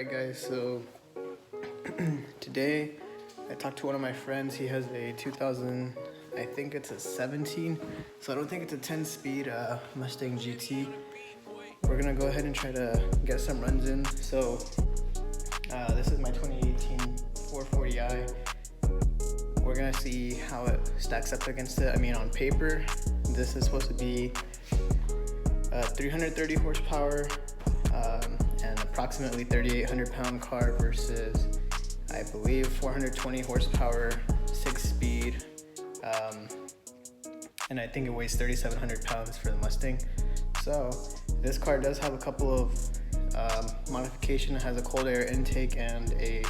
Alright guys, so today I talked to one of my friends. He has a 2000, I think it's a 17, so I don't think it's a 10-speed Mustang GT. We're gonna go ahead and try to get some runs in. So this is my 2018 440i. We're gonna see how it stacks up against it. I mean, on paper, this is supposed to be 330 horsepower and approximately 3,800 pound car versus, I believe, 420 horsepower, 6-speed, and I think it weighs 3,700 pounds for the Mustang. So this car does have a couple of modifications. It has a cold air intake and a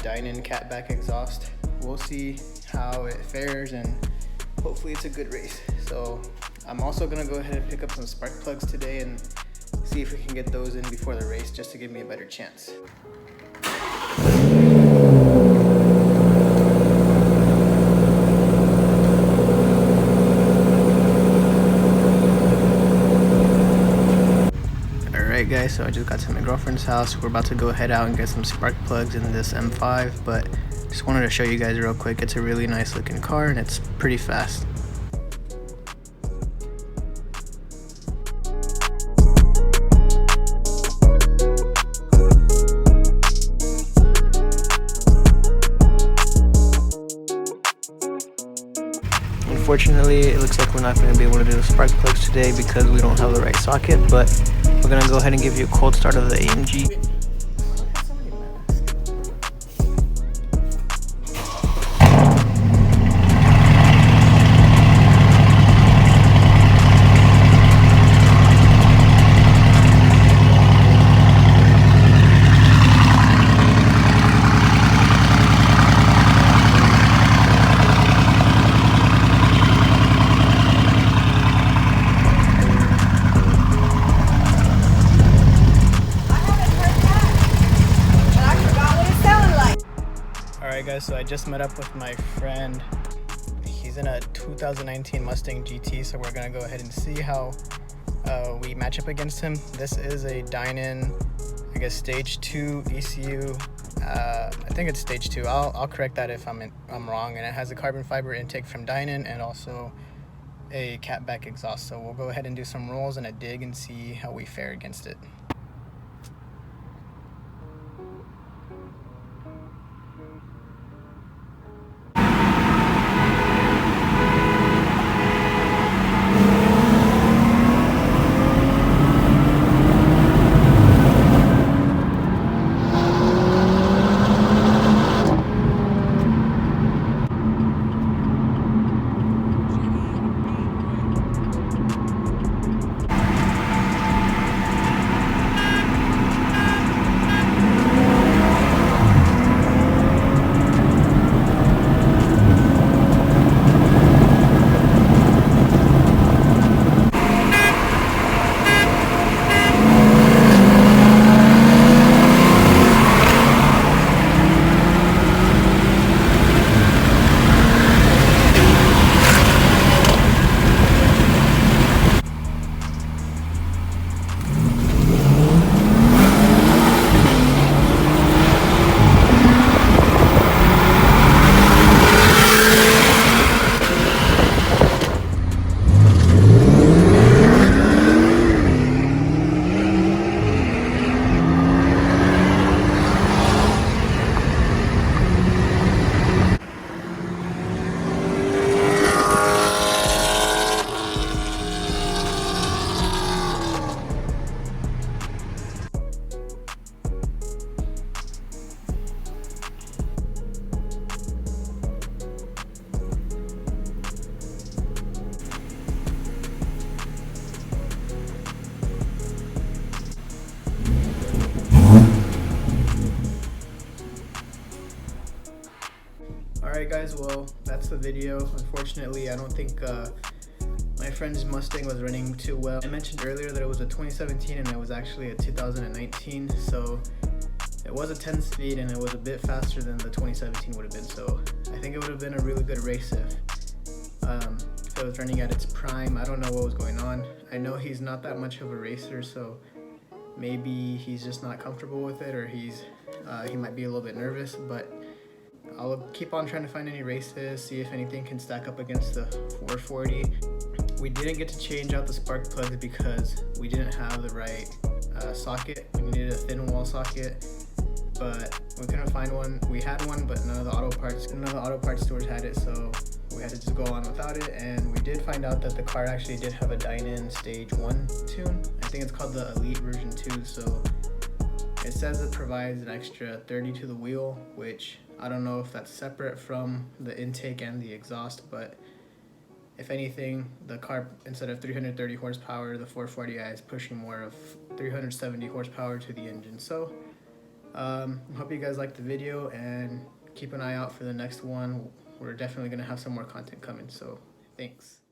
DINAN catback exhaust. We'll see how it fares, and hopefully it's a good race. So I'm also gonna go ahead and pick up some spark plugs today and see if we can get those in before the race, just to give me a better chance. Alright guys, so I just got to my girlfriend's house. We're about to go head out and get some spark plugs in this M5, but just wanted to show you guys real quick. It's a really nice looking car and it's pretty fast. Unfortunately, it looks like we're not going to be able to do the spark plugs today because we don't have the right socket, but we're going to go ahead and give you a cold start of the AMG. Alright guys, so I just met up with my friend. He's in a 2019 Mustang GT, so we're gonna go ahead and see how we match up against him. This is a DINAN, I guess, stage 2 ECU. I think it's stage 2. I'll correct that if I'm wrong. And it has a carbon fiber intake from DINAN and also a catback exhaust. So we'll go ahead and do some rolls and a dig and see how we fare against it. Alright guys, well, that's the video. Unfortunately, I don't think my friend's Mustang was running too well. I mentioned earlier that it was a 2017 and it was actually a 2019, so it was a 10-speed and it was a bit faster than the 2017 would have been. So I think it would have been a really good race if it was running at its prime. I don't know what was going on. I know he's not that much of a racer, so maybe he's just not comfortable with it, or he might be a little bit nervous, but I'll keep on trying to find any races, see if anything can stack up against the 440. We didn't get to change out the spark plugs because we didn't have the right socket. We needed a thin wall socket, but we couldn't find one. We had one, but none of the auto parts stores had it, so we had to just go on without it. And we did find out that the car actually did have a DINAN Stage 1 tune. I think it's called the Elite version 2, so it says it provides an extra 30 to the wheel, which I don't know if that's separate from the intake and the exhaust, but if anything, the car, instead of 330 horsepower, the 440i is pushing more of 370 horsepower to the engine. So I hope you guys liked the video, and keep an eye out for the next one. We're definitely going to have some more content coming, so thanks.